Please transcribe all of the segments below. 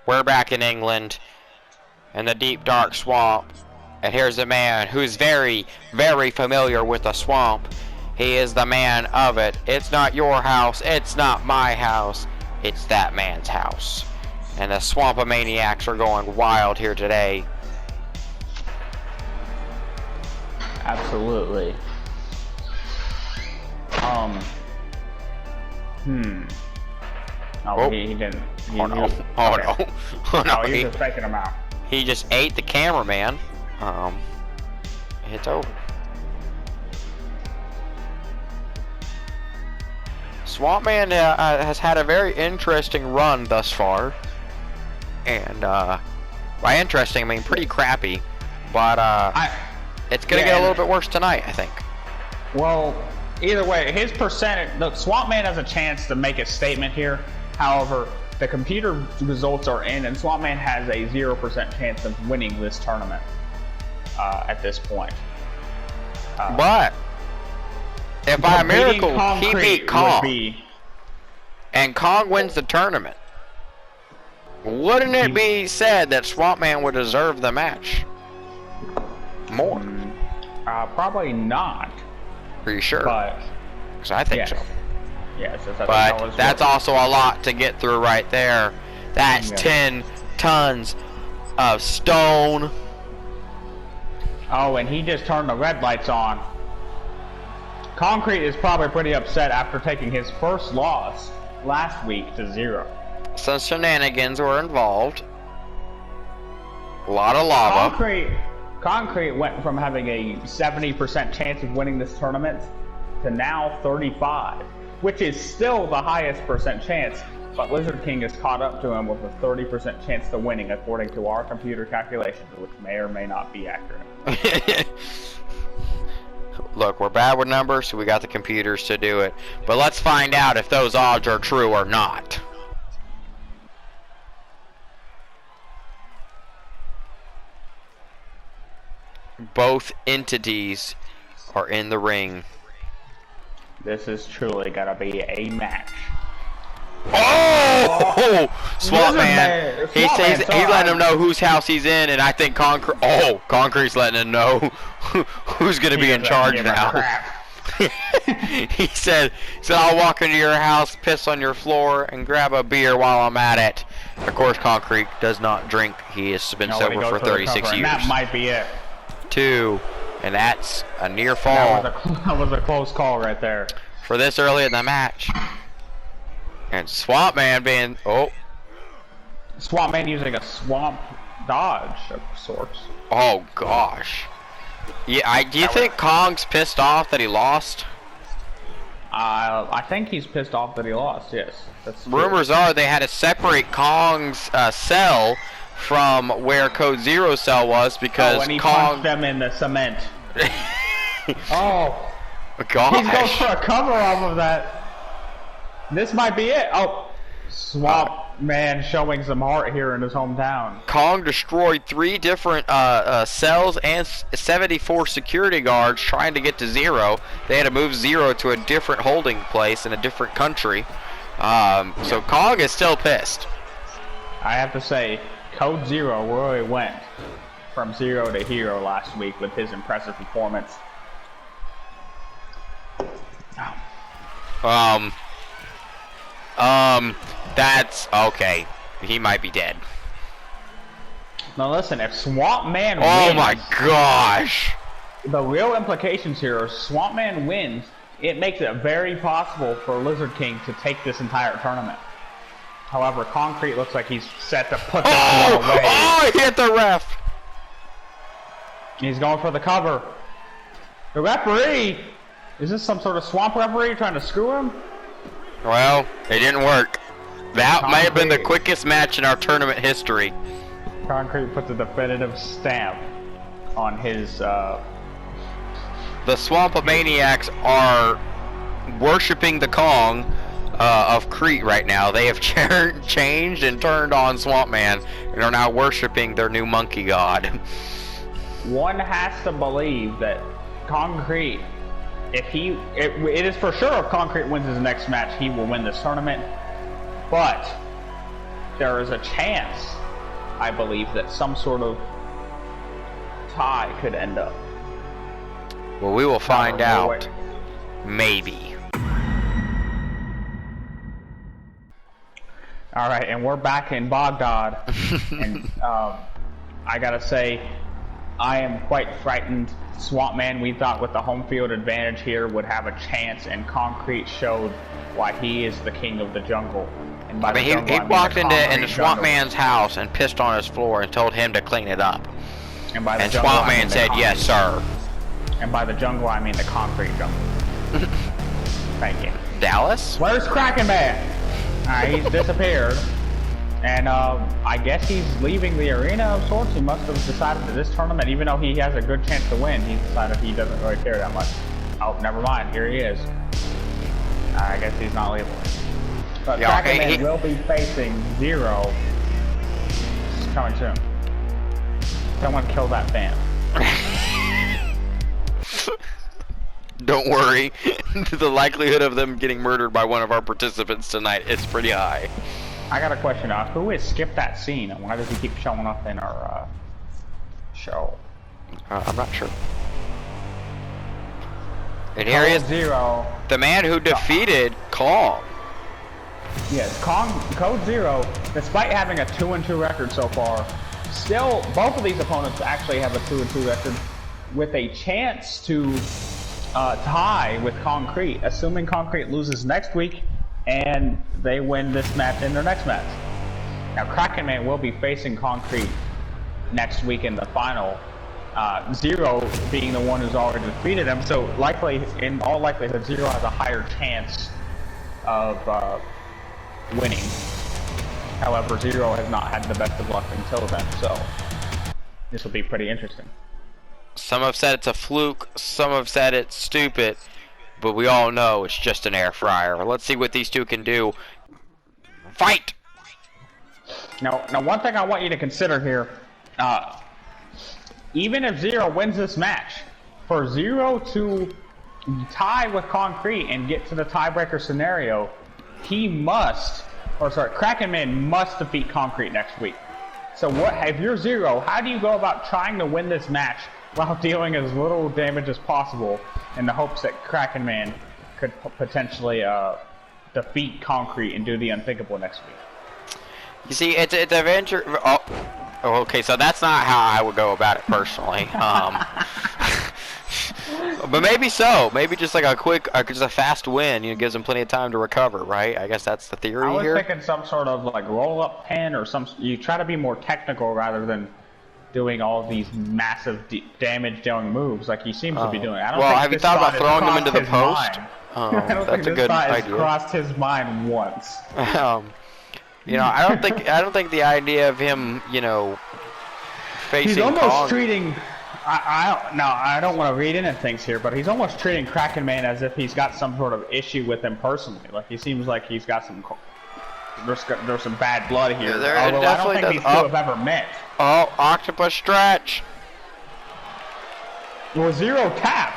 We're back in England, in the deep dark swamp, and here's a man who's very, very familiar with the swamp. He is the man of it. It's not your house, it's not my house, it's that man's house. And the Swampomaniacs are going wild here today. Absolutely. Oh, he didn't. Oh no. He's just faking him out. He just ate the cameraman. It's over. Swamp Man has had a very interesting run thus far. And, by interesting, I mean pretty crappy. But, it's gonna get a little bit worse tonight, I think. Well, either way, his percentage, the Swamp Man has a chance to make a statement here. However, the computer results are in, and Swamp Man has a 0% chance of winning this tournament at this point. But if by a miracle he beat Kong, and Kong wins the tournament, wouldn't it be said that Swamp Man would deserve the match more? Probably not. Are you sure? But because I think so. Yes, but that's also a lot to get through right there. That's 10 tons of stone. Oh, and he just turned the red lights on. Kongcrete is probably pretty upset after taking his first loss last week to 0. Some shenanigans were involved. A lot of lava. Kongcrete went from having a 70% chance of winning this tournament to now 35. Which is still the highest percent chance, but Lizard King has caught up to him with a 30% chance to winning according to our computer calculations, which may or may not be accurate. Look, we're bad with numbers, so we got the computers to do it. But let's find out if those odds are true or not. Both entities are in the ring. This is truly gonna be a match. Oh! Swamp Man. He's letting him know whose house he's in, and I think Kongcrete's letting him know who's gonna be in charge now. he said, I'll walk into your house, piss on your floor, and grab a beer while I'm at it. Of course, Kongcrete does not drink. He has been sober for 36 years. That might be it. 2. And that's a near fall. That was a close call right there. For this early in the match. And Swamp Man being... Swamp Man using a swamp dodge of sorts. Oh, gosh. Yeah, do you think Kong's pissed off that he lost? I think he's pissed off that he lost, yes. Rumors are they had to separate Kong's cell from where Code Zero's cell was because and he Kong... punched them in the cement. Oh, gosh. He's going for a cover off of that. This might be it. Oh, Swamp Man showing some heart here in his hometown. Kong destroyed 3 different cells and 74 security guards trying to get to Zero. They had to move Zero to a different holding place in a different country. So Kong is still pissed. I have to say, Code Zero really went from 0 to hero last week with his impressive performance. That's okay. He might be dead. Now listen, if Swamp Man wins... Oh my gosh! The real implications here are Swamp Man wins, it makes it very possible for Lizard King to take this entire tournament. However, Kongcrete looks like he's set to put that one away. Oh, he hit the ref! He's going for the cover. The referee! Is this some sort of swamp referee trying to screw him? Well, it didn't work. That may have been the quickest match in our tournament history. Kongcrete puts a definitive stamp on his, The Swampomaniacs are worshipping the Kong of Crete right now. They have changed and turned on Swamp Man and are now worshipping their new monkey god. One has to believe that Kongcrete, it is for sure if Kongcrete wins his next match, he will win this tournament. But there is a chance, I believe, that some sort of tie could end up. Well, we will find out. Maybe. All right, and we're back in Baghdad, and I gotta say, I am quite frightened. Swamp Man, we thought with the home field advantage here, would have a chance, and Kongcrete showed why he is the king of the jungle. And by he walked into Swamp Man's house and pissed on his floor and told him to clean it up. And by the jungle, Swamp Man said, "Yes, sir." And by the jungle, I mean the concrete jungle. Thank you. Dallas? Where's Kraken Man? He's disappeared. And I guess he's leaving the arena of sorts. He must have decided that this tournament, even though he has a good chance to win, he decided he doesn't really care that much. Oh, never mind. Here he is. I guess he's not leaving. But Kraken Man will be facing Zero. It's coming soon. Someone kill that fan. Don't worry. The likelihood of them getting murdered by one of our participants tonight is pretty high. I got a question. Who has skipped that scene, and why does he keep showing up in our show? I'm not sure. And here is Zero, the man who defeated Kong. Yes, Code Zero, despite having a 2-2 record so far, still both of these opponents actually have a 2-2 record, with a chance to tie with Kongcrete, assuming Kongcrete loses next week and they win this match in their next match. Now, Kraken Man will be facing Kongcrete next week in the final. Zero being the one who's already defeated him, so likely, in all likelihood, Zero has a higher chance of winning. However, Zero has not had the best of luck until then, so this will be pretty interesting. Some have said it's a fluke, some have said it's stupid, but we all know it's just an air fryer. Let's see what these two can do. Fight! Now one thing I want you to consider here, even if Zero wins this match, for Zero to tie with Kongcrete and get to the tiebreaker scenario, Kraken Man must defeat Kongcrete next week. So if you're Zero, how do you go about trying to win this match while dealing as little damage as possible in the hopes that Kraken Man could potentially defeat Kongcrete and do the unthinkable next week? You see, it's a venture. Oh, okay, so that's not how I would go about it personally. But maybe so. Maybe just like just a fast win, gives him plenty of time to recover, right? I guess that's the theory here. I was thinking some sort of like roll-up pin or you try to be more technical rather than doing all of these massive damage-dealing moves like he seems to be doing. Have you thought about throwing them into the post? I don't think this thought has crossed his mind once. I don't think the idea of him, facing he's almost Kong. treating. I don't want to read into things here, but he's almost treating Kraken Man as if he's got some sort of issue with him personally. Like he seems like he's got some. There's some bad blood here. Although I don't think these two have ever met. Oh, octopus stretch. Well, Zero tap.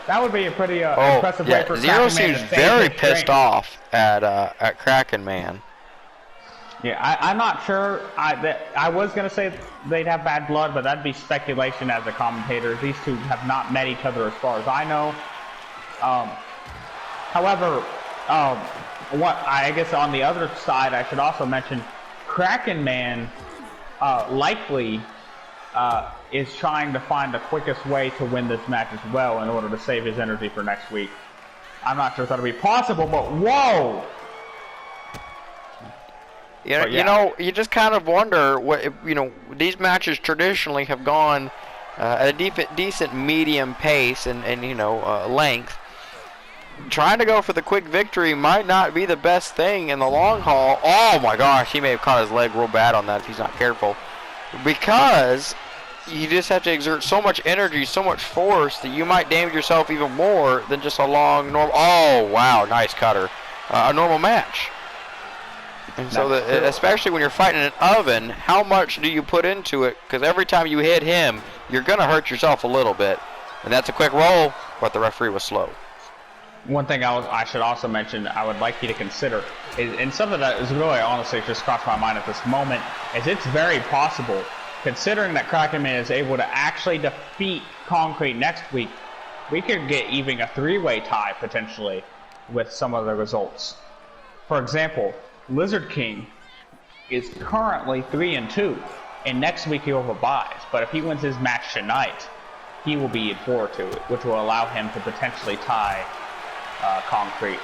That would be a pretty impressive way for Zero Kraken Man seems to very pissed off at Kraken Man. Yeah, I'm not sure. I was going to say they'd have bad blood, but that'd be speculation as a commentator. These two have not met each other as far as I know. However, I guess on the other side, I should also mention Kraken Man likely is trying to find the quickest way to win this match as well in order to save his energy for next week. I'm not sure if that'll be possible, but whoa! You just kind of wonder what these matches traditionally have gone at a decent medium pace and length. Trying to go for the quick victory might not be the best thing in the long haul. Oh my gosh, he may have caught his leg real bad on that if he's not careful. Because you just have to exert so much energy, so much force that you might damage yourself even more than just a long normal. Oh wow, nice cutter, a normal match. And so, especially when you're fighting an oven, how much do you put into it? Because every time you hit him, you're going to hurt yourself a little bit. And that's a quick roll, but the referee was slow. One thing I should also mention, I would like you to consider, is, and something that is really honestly just crossed my mind at this moment, is it's very possible, considering that Kraken Man is able to actually defeat Kongcrete next week, we could get even a 3-way tie potentially with some of the results. For example, Lizard King is currently 3-2, and next week he'll have a bye. But if he wins his match tonight, he will be at 4-2, which will allow him to potentially tie Kongcrete.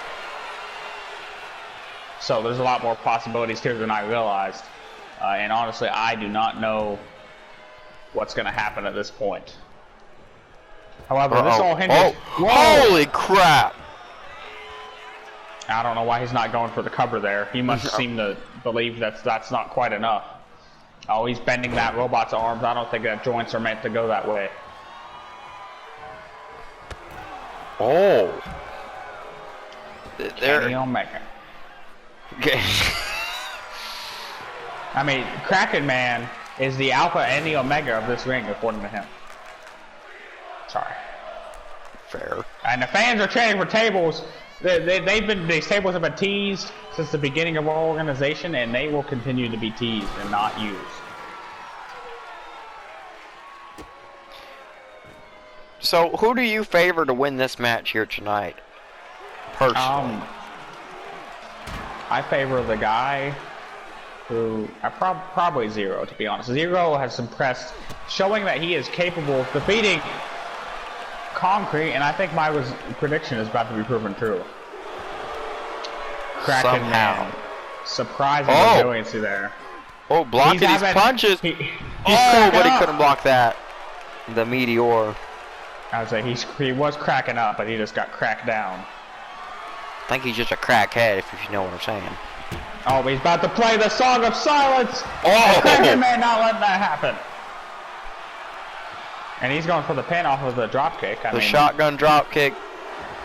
So there's a lot more possibilities here than I realized. And honestly, I do not know what's going to happen at this point. However, this all hinges... Holy crap! I don't know why he's not going for the cover there. He must seem to believe that's not quite enough. Oh, he's bending that robot's arms. I don't think that joints are meant to go that way. Oh. Kenny Omega. Okay. I mean, Kraken Man is the alpha and the omega of this ring, according to him. Sorry. Fair. And the fans are chanting for tables. These tables have been teased since the beginning of our organization, and they will continue to be teased and not used. So, who do you favor to win this match here tonight? Personally. I favor the guy who... probably Zero, to be honest. Zero has impressed, showing that he is capable of defeating Kongcrete, and I think my prediction is about to be proven true. Kraken Man. Surprising resiliency there. Oh, blocking his punches! But he couldn't block that. The meteor. I would say he was cracking up, but he just got cracked down. I think he's just a crackhead, if you know what I'm saying. Oh, he's about to play the Song of Silence! Oh! Kraken Man not letting that happen. And he's going for the pin off of the dropkick. The shotgun dropkick.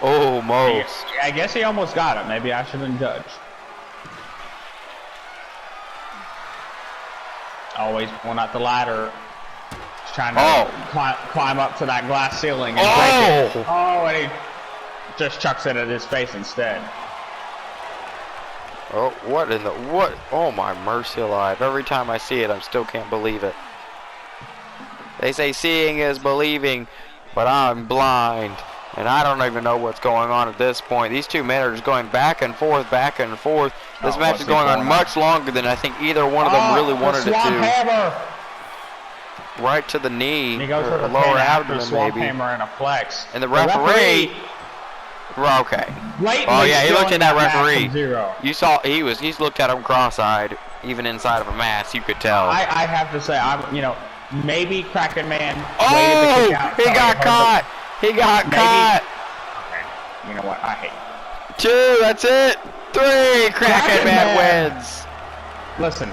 Almost. I guess he almost got it. Maybe I shouldn't judge. Always going up the ladder. Just trying to climb up to that glass ceiling and break it. Oh, and he just chucks it at his face instead. Oh, what in the... what? Oh, my mercy alive. Every time I see it, I still can't believe it. They say seeing is believing, but I'm blind. And I don't even know what's going on at this point. These two men are just going back and forth, back and forth. This match is going on much longer than I think either one of them really wanted it to. Hammer. Right to the knee, he goes for the lower abdomen swamp maybe. Hammer and a flex. And the referee okay. Oh yeah, he looked at that referee. Zero. You saw he's looked at him cross-eyed, even inside of a mask. You could tell. I have to say, maybe Kraken Man. Oh, he got caught. He got caught. Okay. You know what? I hate. 2. That's it. 3. Kraken Man wins. Listen.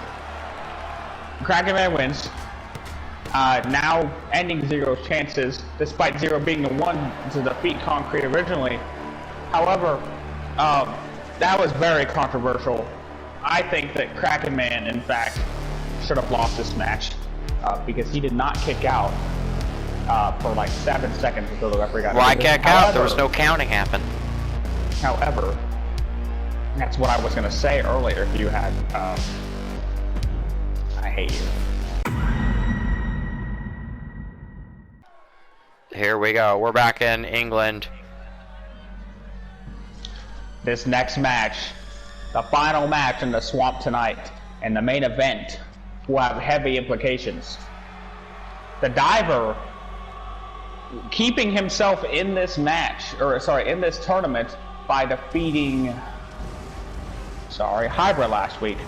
Kraken Man wins. Now ending Zero's chances, despite Zero being the one to defeat Kongcrete originally. However, that was very controversial. I think that Kraken Man, in fact, should have lost this match because he did not kick out for like 7 seconds until the referee got. Why kick out? There was no counting happen. However, that's what I was going to say earlier. If you had, I hate you. Here we go. We're back in England. This next match, the final match in the swamp tonight, and the main event will have heavy implications. The diver keeping himself in this match, in this tournament by defeating, Hybrid last week.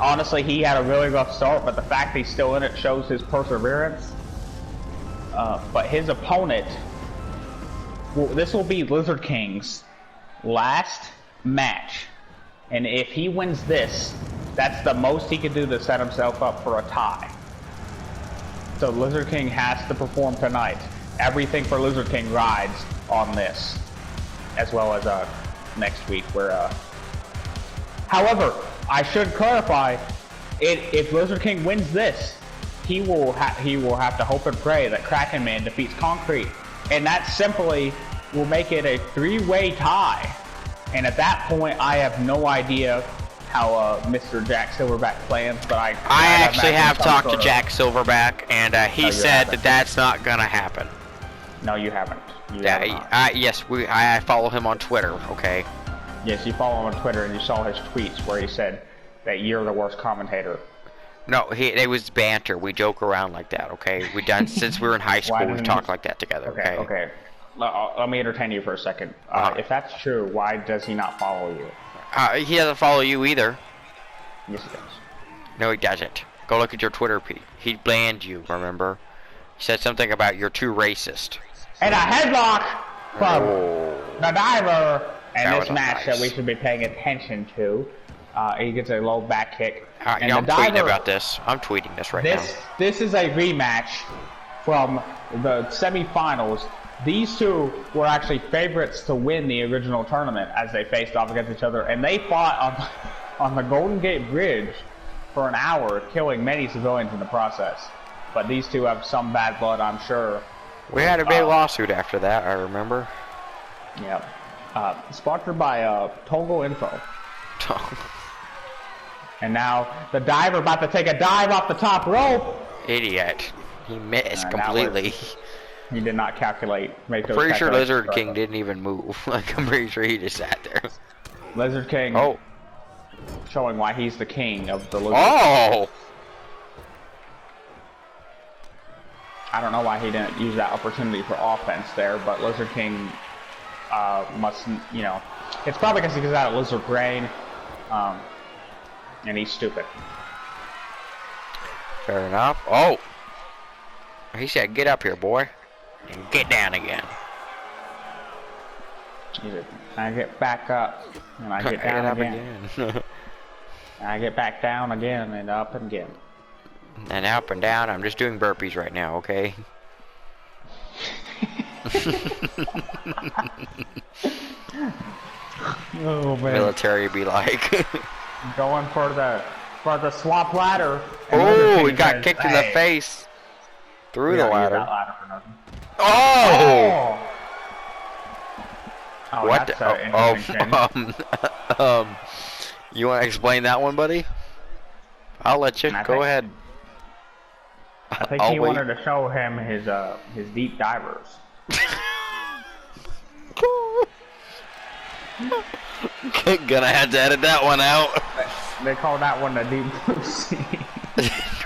Honestly, he had a really rough start, but the fact he's still in it shows his perseverance. But his opponent, this will be Lizard King's last match. And if he wins this, that's the most he can do to set himself up for a tie. So Lizard King has to perform tonight. Everything for Lizard King rides on this, as well as next week. However, I should clarify, if Lizard King wins this, he will have to hope and pray that Kraken Man defeats Kongcrete, and that simply will make it a 3-way tie. And at that point, I have no idea how Mr. Jack Silverback plans, but I actually have talked to Jack Silverback, and he said that that's not gonna happen. No, you haven't. Yes, I follow him on Twitter. Okay. Yes, you follow him on Twitter, and you saw his tweets where he said that you're the worst commentator. No, it was banter. We joke around like that. Okay. We done since we were in high school. We talked like that together. Okay. Okay. Let me entertain you for a second. If that's true, why does he not follow you? He doesn't follow you either. Yes, he does. No, he doesn't. Go look at your Twitter feed. He banned you, remember? He said something about you're too racist. And a headlock from the diver. And this match that we should be paying attention to. He gets a low back kick. And I'm tweeting about this. I'm tweeting this right now. This is a rematch from the semifinals. These two were actually favorites to win the original tournament as they faced off against each other, and they fought on the Golden Gate Bridge for an hour, killing many civilians in the process. But these two have some bad blood, I'm sure. We had a big lawsuit after that, I remember. Yeah. Sponsored by Togo Info. And now the diver about to take a dive off the top rope. Idiot. He missed completely. He did not calculate. I'm pretty sure Lizard King didn't even move. Like, I'm pretty sure he just sat there. Lizard King. Oh. Showing why he's the king of the Lizard King. I don't know why he didn't use that opportunity for offense there, but Lizard King must, you know, it's probably because he gets out of Lizard Brain, and he's stupid. Fair enough. Oh! He said, get up here, boy. And get down again. I get back up, and I get down again. And I get back down again, and up again. And up and down. I'm just doing burpees right now, okay? Oh man. Military be like. Going for the swap ladder. Oh, he got kicked in the face. Through the ladder. Oh! What the? You want to explain that one, buddy? I'll let you. Go ahead. I think he wanted to show him his deep divers. Gonna have to edit that one out. They call that one the deep blue sea.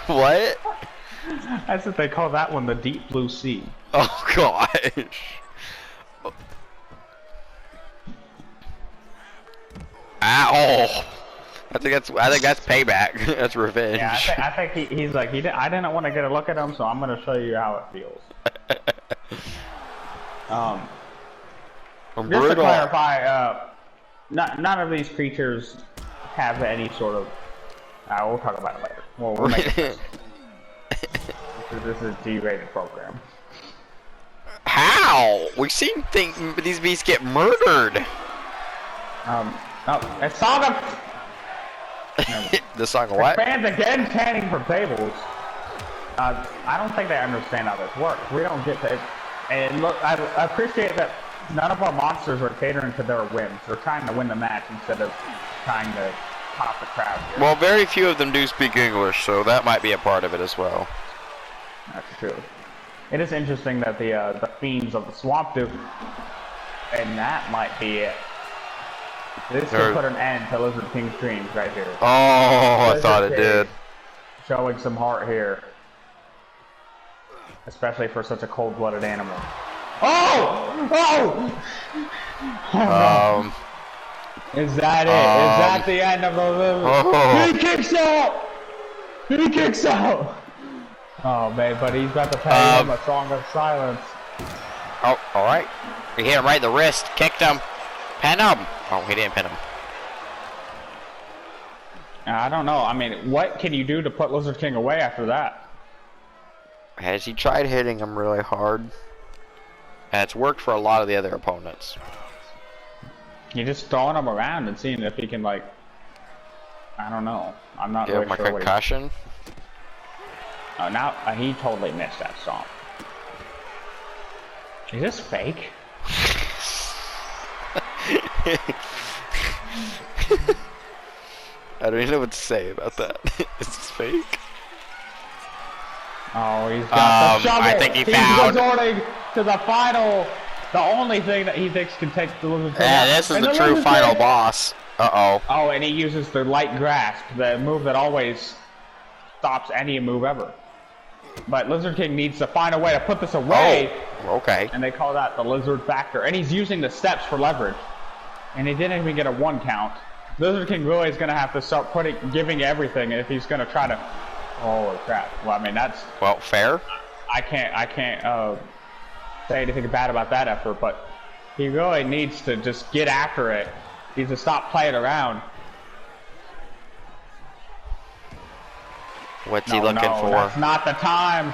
What? I said they call that one the deep blue sea. Oh gosh. Ow! I think that's payback. That's revenge. Yeah, I think he's like I didn't want to get a look at him, so I'm gonna show you how it feels. Just to clarify, none of these creatures have any sort of. We'll talk about it later. We'll make it. This is a G-rated program. How? We've seen these beasts get murdered. No, it's Song of... The Song of what? Fans again canning for tables. I don't think they understand how this works. We don't get to... And look, I appreciate that none of our monsters are catering to their whims. They're trying to win the match instead of trying to pop the crowd here. Well, very few of them do speak English, so that might be a part of it as well. That's true. It is interesting that the fiends of the swamp do, and that might be it. This could put an end to Lizard King's dreams right here. Oh, I thought it did. Showing some heart here, especially for such a cold-blooded animal. Oh! Oh! Is that it? Is that the end of the Lizard? He kicks out! He kicks out! Oh man, but he's about to pay him a song of silence. Oh, alright. He hit him right in the wrist, kicked him, pinned him. Oh, he didn't pin him. I don't know. I mean, what can you do to put Lizard King away after that? Has he tried hitting him really hard? And it's worked for a lot of the other opponents. You're just throwing him around and seeing if he can, like, I don't know. I'm not really sure. Give him a concussion? Oh, now He totally missed that stomp. Is this fake? I don't even know what to say about that. Is this fake? Oh, he's got the shovel. I think he found. He's resorting to the final. The only thing that he thinks can take the Lizard King. Yeah, this is the true final boss. Uh-oh. Oh, and he uses the light grasp, the move that always stops any move ever. But Lizard King needs to find a way to put this away. Oh, okay. And they call that the Lizard Factor. And he's using the steps for leverage. And he didn't even get a 1 count. Lizard King really is going to have to start giving everything if he's going to try to... Holy crap. Well, I mean, that's... Well, fair. I can't say anything bad about that effort, but he really needs to just get after it. He needs to stop playing around. What's he looking for? That's not the time.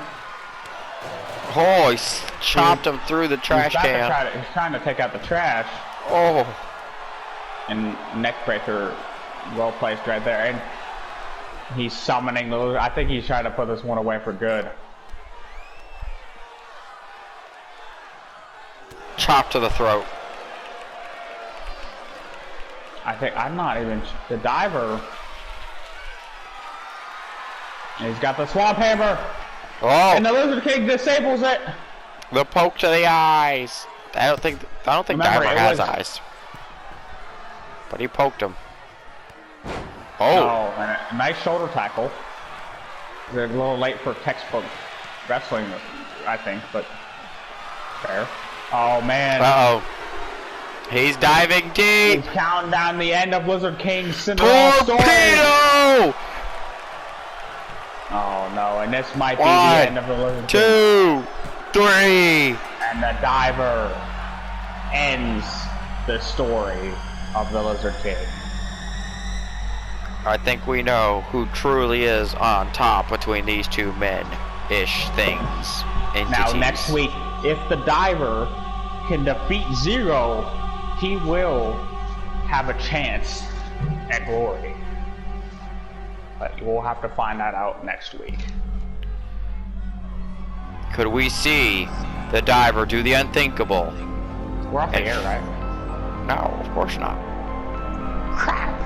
Oh, he's chopped him through the trash can. He's trying to take out the trash. Oh. And neck breaker, well placed right there. And he's summoning those. I think he's trying to put this one away for good. Chop to the throat. I'm not even the diver. And he's got the swamp hammer. Oh. And the Lizard King disables it. The poke to the eyes. I don't think Remember, Diver has eyes. But he poked him. Oh. And a nice shoulder tackle. They're a little late for textbook wrestling, I think, but fair. Oh man. Uh-oh. He's diving deep. He's counting down the end of Lizard King's Cinderella story. Torpedo! Oh no, and this might be the end of the Lizard King. 2, 3. And the diver ends the story of the Lizard King. I think we know who truly is on top between these two men-ish things. Entities. Now next week, if the diver can defeat Zero, he will have a chance at glory. But we'll have to find that out next week. Could we see the diver do the unthinkable? We're off the air, right? No, of course not. Crap.